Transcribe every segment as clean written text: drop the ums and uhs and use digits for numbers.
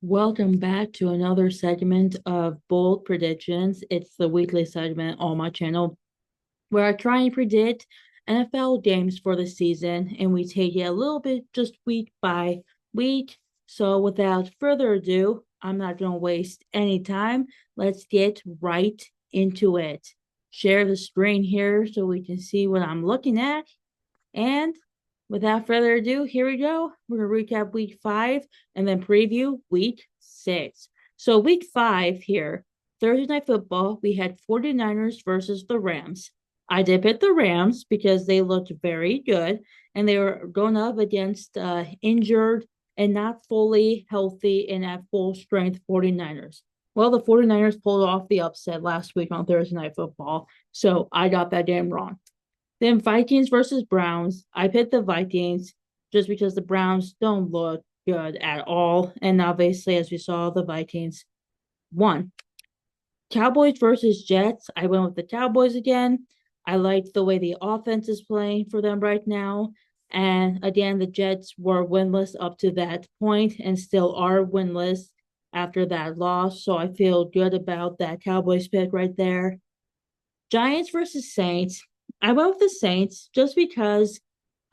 Welcome back to another segment of Bold Predictions. It's the weekly segment on my channel where I try and predict NFL games for the season and we take it a little bit just week by week. So, without further ado, I'm not going to waste any time. Let's get right into it. Share the screen here so we can see what I'm looking at. And without further ado, here we go. We're going to recap week 5 and then preview week 6. So, week 5 here, Thursday Night Football, we had 49ers versus the Rams. I did pick the Rams because they looked very good and they were going up against injured and not fully healthy and at full strength 49ers. Well, the 49ers pulled off the upset last week on Thursday Night Football, so I got that game wrong. Then Vikings versus Browns. I picked the Vikings just because the Browns don't look good at all. And obviously, as we saw, the Vikings won. Cowboys versus Jets. I went with the Cowboys again. I liked the way the offense is playing for them right now. And again, the Jets were winless up to that point and still are winless after that loss. So I feel good about that Cowboys pick right there. Giants versus Saints. I went with the Saints just because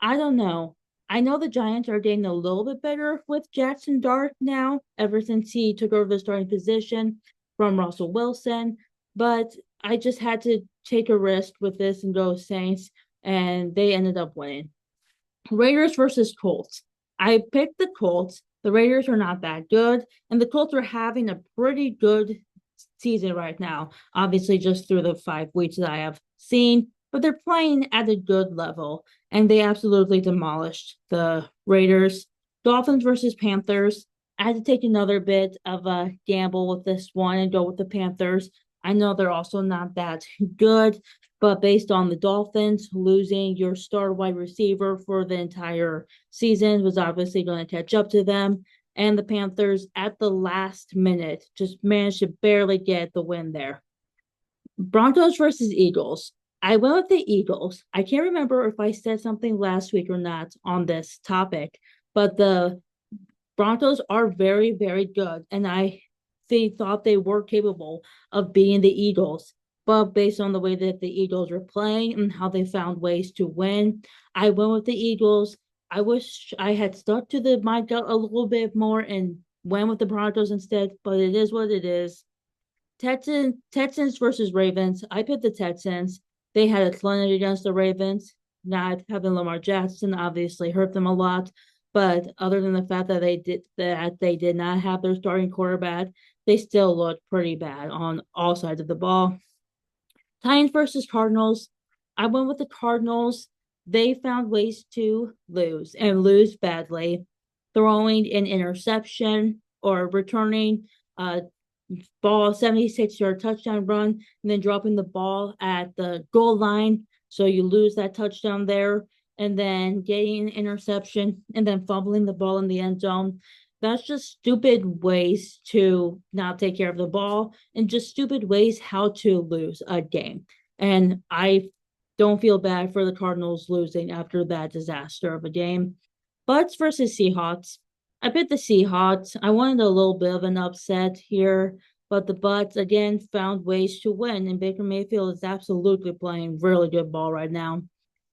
I don't know. I know the Giants are getting a little bit better with Jackson Dart now, ever since he took over the starting position from Russell Wilson. But I just had to take a risk with this and go Saints, and they ended up winning. Raiders versus Colts. I picked the Colts. The Raiders are not that good, and the Colts are having a pretty good season right now. Obviously, just through the 5 weeks that I have seen, but they're playing at a good level, and they absolutely demolished the Raiders. Dolphins versus Panthers. I had to take another bit of a gamble with this one and go with the Panthers. I know they're also not that good, but based on the Dolphins losing your star wide receiver for the entire season was obviously going to catch up to them. And the Panthers at the last minute just managed to barely get the win there. Broncos versus Eagles. I went with the Eagles. I can't remember if I said something last week or not on this topic, but the Broncos are very, very good. And thought they were capable of beating the Eagles. But based on the way that the Eagles were playing and how they found ways to win, I went with the Eagles. I wish I had stuck to my gut a little bit more and went with the Broncos instead, but it is what it is. Texans versus Ravens. I picked the Texans. They had a clinic against the Ravens. Not having Lamar Jackson obviously hurt them a lot, but other than the fact that they did not have their starting quarterback, they still looked pretty bad on all sides of the ball. Titans versus Cardinals. I went with the Cardinals. They found ways to lose and lose badly, throwing an interception or returning a ball 76-yard touchdown run and then dropping the ball at the goal line. So you lose that touchdown there and then getting an interception and then fumbling the ball in the end zone. That's just stupid ways to not take care of the ball and just stupid ways how to lose a game. And I don't feel bad for the Cardinals losing after that disaster of a game. Bucks versus Seahawks. I picked the Seahawks. I wanted a little bit of an upset here, but the Bucks again found ways to win, and Baker Mayfield is absolutely playing really good ball right now.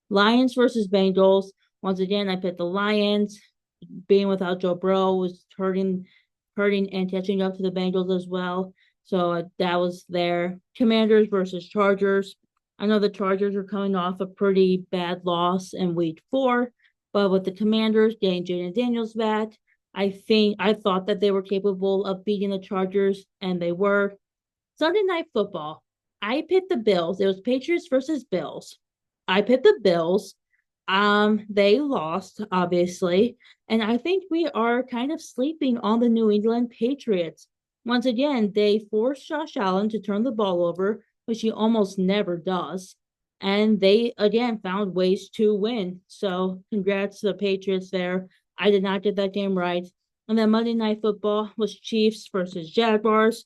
Lions versus Bengals. Once again, I picked the Lions. Being without Joe Burrow was hurting and catching up to the Bengals as well. So that was there. Commanders versus Chargers. I know the Chargers are coming off a pretty bad loss in week 4, but with the Commanders getting Jaden Daniels back, I thought that they were capable of beating the Chargers, and they were. Sunday Night Football. I picked the Bills. It was Patriots versus Bills. I picked the Bills. They lost, obviously, and I think we are kind of sleeping on the New England Patriots. Once again, they forced Josh Allen to turn the ball over, which he almost never does, and they again found ways to win. So, congrats to the Patriots there. I did not get that game right. And then Monday Night Football was Chiefs versus Jaguars.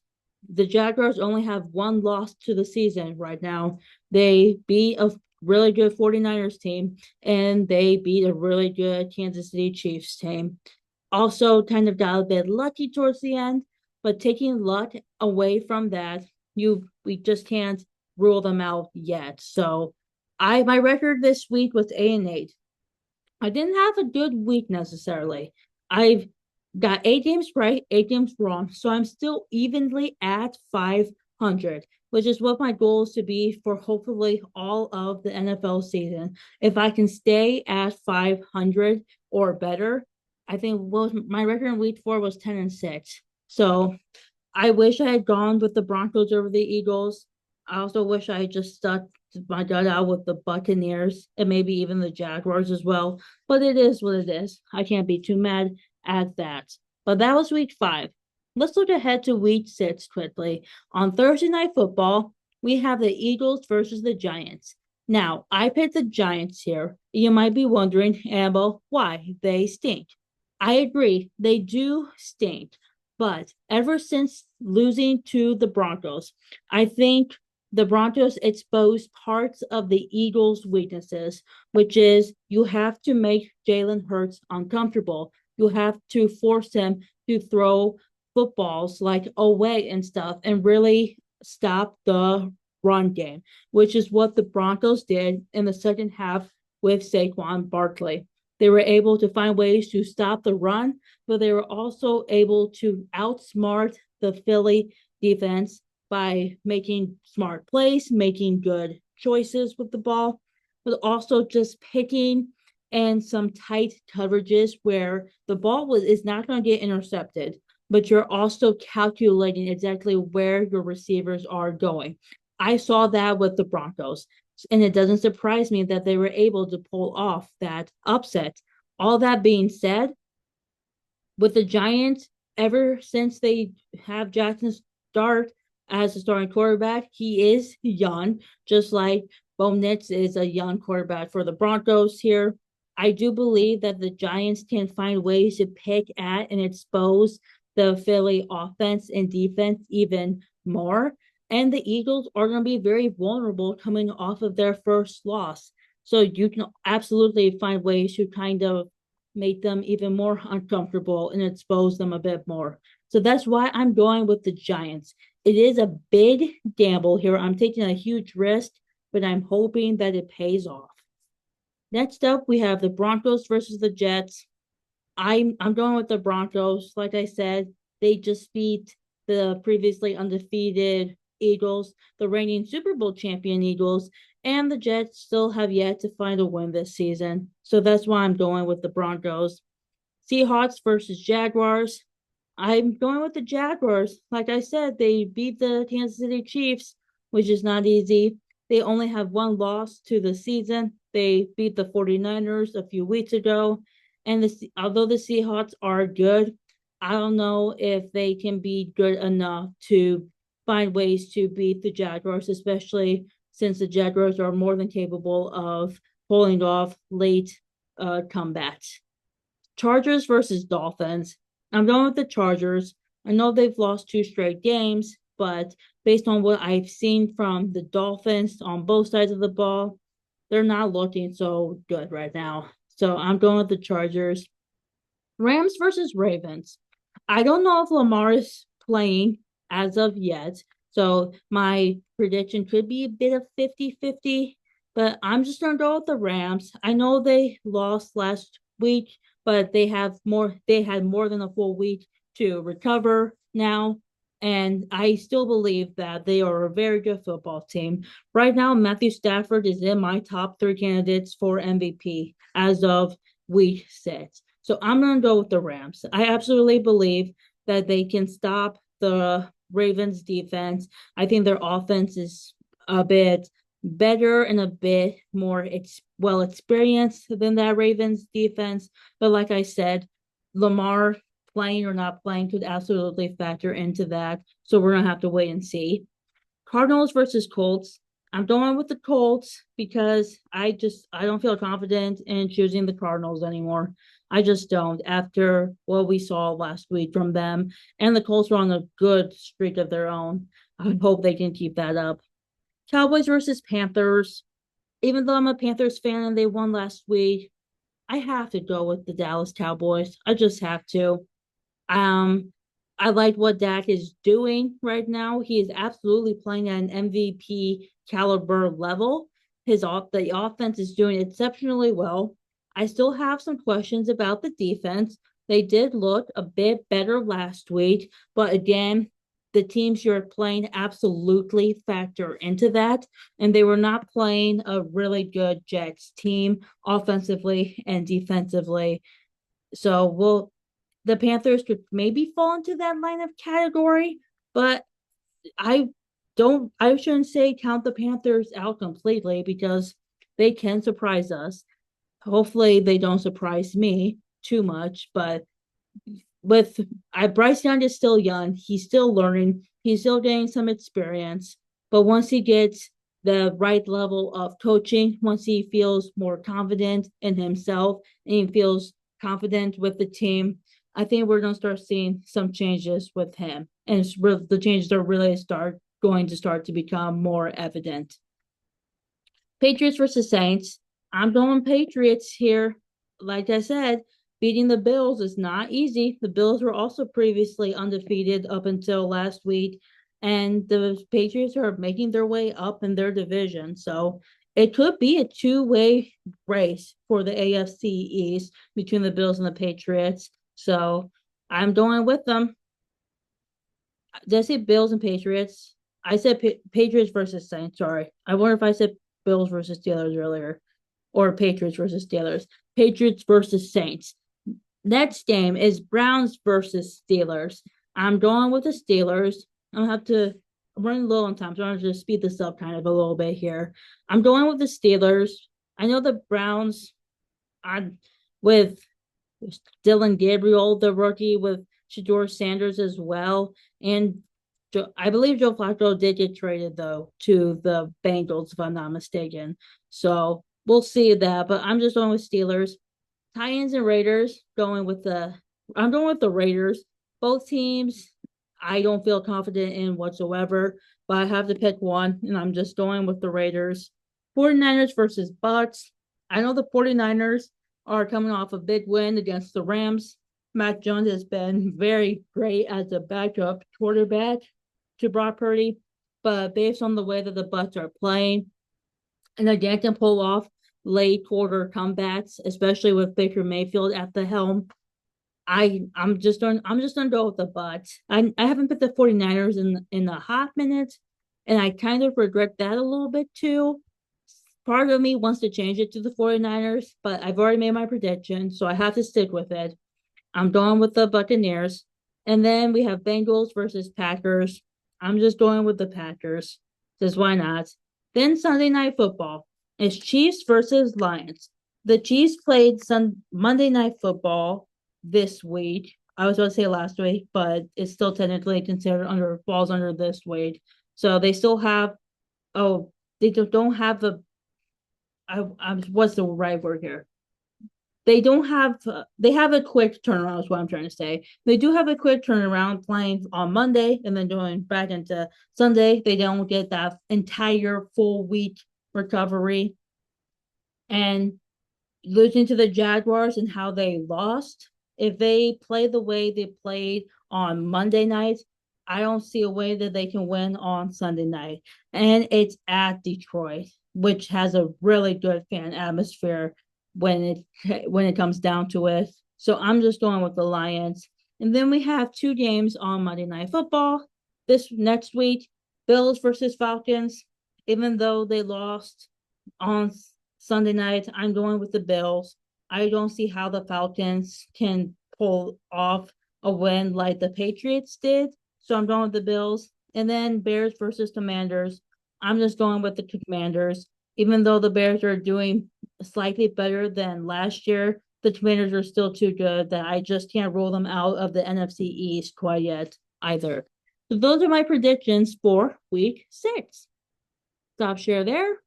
The Jaguars only have one loss to the season right now. They beat a really good 49ers team, and they beat a really good Kansas City Chiefs team. Also, kind of got a bit lucky towards the end, but taking luck away from that, we just can't rule them out yet. So, my record this week was 8-8. I didn't have a good week necessarily. I've got 8 games right, 8 games wrong. So I'm still evenly at 500, which is what my goal is to be for hopefully all of the NFL season. If I can stay at 500 or better, I think my record in week 4 was 10-6. So I wish I had gone with the Broncos over the Eagles. I also wish I had just stuck my gut out with the Buccaneers and maybe even the Jaguars as well. But it is what it is. I can't be too mad at that. But that was week 5. Let's look ahead to week 6 quickly. On Thursday Night Football, we have the Eagles versus the Giants. Now, I picked the Giants here. You might be wondering, Annabelle, why they stink. I agree, they do stink. But ever since losing to the Broncos, I think the Broncos exposed parts of the Eagles' weaknesses, which is you have to make Jalen Hurts uncomfortable. You have to force him to throw footballs like away and stuff and really stop the run game, which is what the Broncos did in the second half with Saquon Barkley. They were able to find ways to stop the run, but they were also able to outsmart the Philly defense by making smart plays, making good choices with the ball, but also just picking and some tight coverages where the ball is not going to get intercepted, but you're also calculating exactly where your receivers are going. I saw that with the Broncos, and it doesn't surprise me that they were able to pull off that upset. All that being said, with the Giants, ever since they have Jackson Dart as a starting quarterback, he is young, just like Bo Nix is a young quarterback for the Broncos here. I do believe that the Giants can find ways to pick at and expose the Philly offense and defense even more. And the Eagles are going to be very vulnerable coming off of their first loss. So you can absolutely find ways to kind of make them even more uncomfortable and expose them a bit more. So that's why I'm going with the Giants. It is a big gamble here. I'm taking a huge risk, but I'm hoping that it pays off. Next up, we have the Broncos versus the Jets. I'm going with the Broncos. Like I said, they just beat the previously undefeated Eagles, the reigning Super Bowl champion Eagles, and the Jets still have yet to find a win this season. So that's why I'm going with the Broncos. Seahawks versus Jaguars. I'm going with the Jaguars. Like I said, they beat the Kansas City Chiefs, which is not easy. They only have one loss to the season. They beat the 49ers a few weeks ago. And although the Seahawks are good, I don't know if they can be good enough to find ways to beat the Jaguars, especially since the Jaguars are more than capable of pulling off late comebacks. Chargers versus Dolphins. I'm going with the Chargers. I know they've lost 2 straight games, but based on what I've seen from the Dolphins on both sides of the ball, they're not looking so good right now. So I'm going with the Chargers. Rams versus Ravens. I don't know if Lamar is playing as of yet. So my prediction could be a bit of 50-50, but I'm just going to go with the Rams. I know they lost last week, but they had more than a full week to recover now. And I still believe that they are a very good football team. Right now, Matthew Stafford is in my top 3 candidates for MVP as of week 6. So I'm going to go with the Rams. I absolutely believe that they can stop the Ravens defense. I think their offense is a bit better and a bit more well experienced than that Ravens defense. But like I said, Lamar playing or not playing could absolutely factor into that. So we're going to have to wait and see. Cardinals versus Colts. I'm going with the Colts because I don't feel confident in choosing the Cardinals anymore. I just don't after what we saw last week from them. And the Colts are on a good streak of their own. I hope they can keep that up. Cowboys versus Panthers. Even though I'm a Panthers fan and they won last week, I have to go with the Dallas Cowboys. I just have to. Um, I like what Dak is doing right now. He is absolutely playing at an MVP caliber level. The offense is doing exceptionally well. I still have some questions about the defense. They did look a bit better last week, but again, the teams you're playing absolutely factor into that. And they were not playing a really good Jets team offensively and defensively. So the Panthers could maybe fall into that line of category, but I I shouldn't say count the Panthers out completely because they can surprise us. Hopefully they don't surprise me too much, but with Bryce Young is still young. He's still learning. He's still getting some experience. But once he gets the right level of coaching, once he feels more confident in himself and he feels confident with the team, I think we're going to start seeing some changes with him. And the changes are really going to start to become more evident. Patriots versus Saints. I'm going Patriots here. Like I said, beating the Bills is not easy. The Bills were also previously undefeated up until last week, and the Patriots are making their way up in their division. So it could be a two-way race for the AFC East between the Bills and the Patriots. So I'm going with them. Did I say Bills and Patriots? I said Patriots versus Saints. Sorry. I wonder if I said Bills versus Steelers earlier or Patriots versus Steelers. Patriots versus Saints. Next game is Browns versus Steelers. I'm going with the Steelers. I'm running low on time, so I'm going to speed this up kind of a little bit here. I'm going with the Steelers. I know the Browns, with Dylan Gabriel, the rookie, with Shedeur Sanders as well. And I believe Joe Flacco did get traded, though, to the Bengals, if I'm not mistaken. So we'll see that. But I'm just going with Steelers. Titans and Raiders, I'm going with the Raiders. Both teams, I don't feel confident in whatsoever, but I have to pick one, and I'm just going with the Raiders. 49ers versus Bucks. I know the 49ers are coming off a big win against the Rams. Mac Jones has been very great as a backup quarterback to Brock Purdy, but based on the way that the Bucks are playing, and again can pull off late quarter comebacks, especially with Baker Mayfield at the helm. I'm just gonna go with the Bucks. I haven't put the 49ers in a hot minute, and I kind of regret that a little bit too. Part of me wants to change it to the 49ers, but I've already made my prediction, so I have to stick with it. I'm going with the Buccaneers. And then we have Bengals versus Packers. I'm just going with the Packers. Because why not? Then Sunday Night Football. It's Chiefs versus Lions. The Chiefs played Monday Night Football this week. I was going to say last week, but it's still technically considered falls under this week. So they still have, oh, they don't have what's the right word here? They have a quick turnaround is what I'm trying to say. They do have a quick turnaround playing on Monday and then going back into Sunday. They don't get that entire full week recovery. And losing to the Jaguars and how they lost, if they play the way they played on Monday night, I don't see a way that they can win on Sunday night. And it's at Detroit, which has a really good fan atmosphere when it comes down to it. So I'm just going with the Lions. And then we have two games on Monday Night Football this next week. Bills versus Falcons. Even though they lost on Sunday night, I'm going with the Bills. I don't see how the Falcons can pull off a win like the Patriots did. So I'm going with the Bills. And then Bears versus Commanders. I'm just going with the Commanders. Even though the Bears are doing slightly better than last year, the Commanders are still too good that I just can't roll them out of the NFC East quite yet either. So those are my predictions for week 6. Stop share there.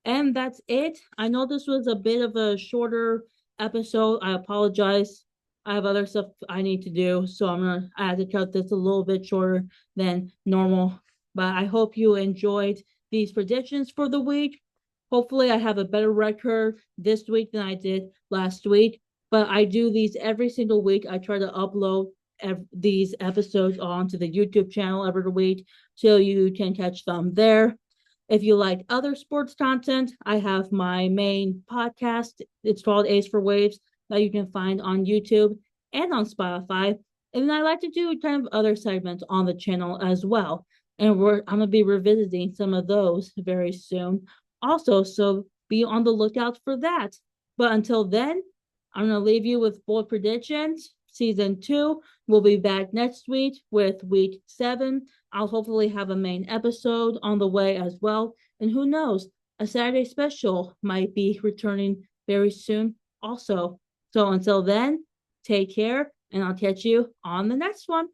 And that's it. I know this was a bit of a shorter episode. I apologize. I have other stuff I need to do, so I have to cut this a little bit shorter than normal. But I hope you enjoyed these predictions for the week. Hopefully, I have a better record this week than I did last week. But I do these every single week. I try to upload these episodes onto the YouTube channel every week so you can catch them there. If you like other sports content, I have my main podcast. It's called Ace for Waves that you can find on YouTube and on Spotify. And then I like to do kind of other segments on the channel as well. And I'm gonna be revisiting some of those very soon. Also, so be on the lookout for that. But until then, I'm gonna leave you with bold predictions. Season 2. We'll be back next week with week 7. I'll hopefully have a main episode on the way as well. And who knows, a Saturday special might be returning very soon also. So until then, take care, and I'll catch you on the next one.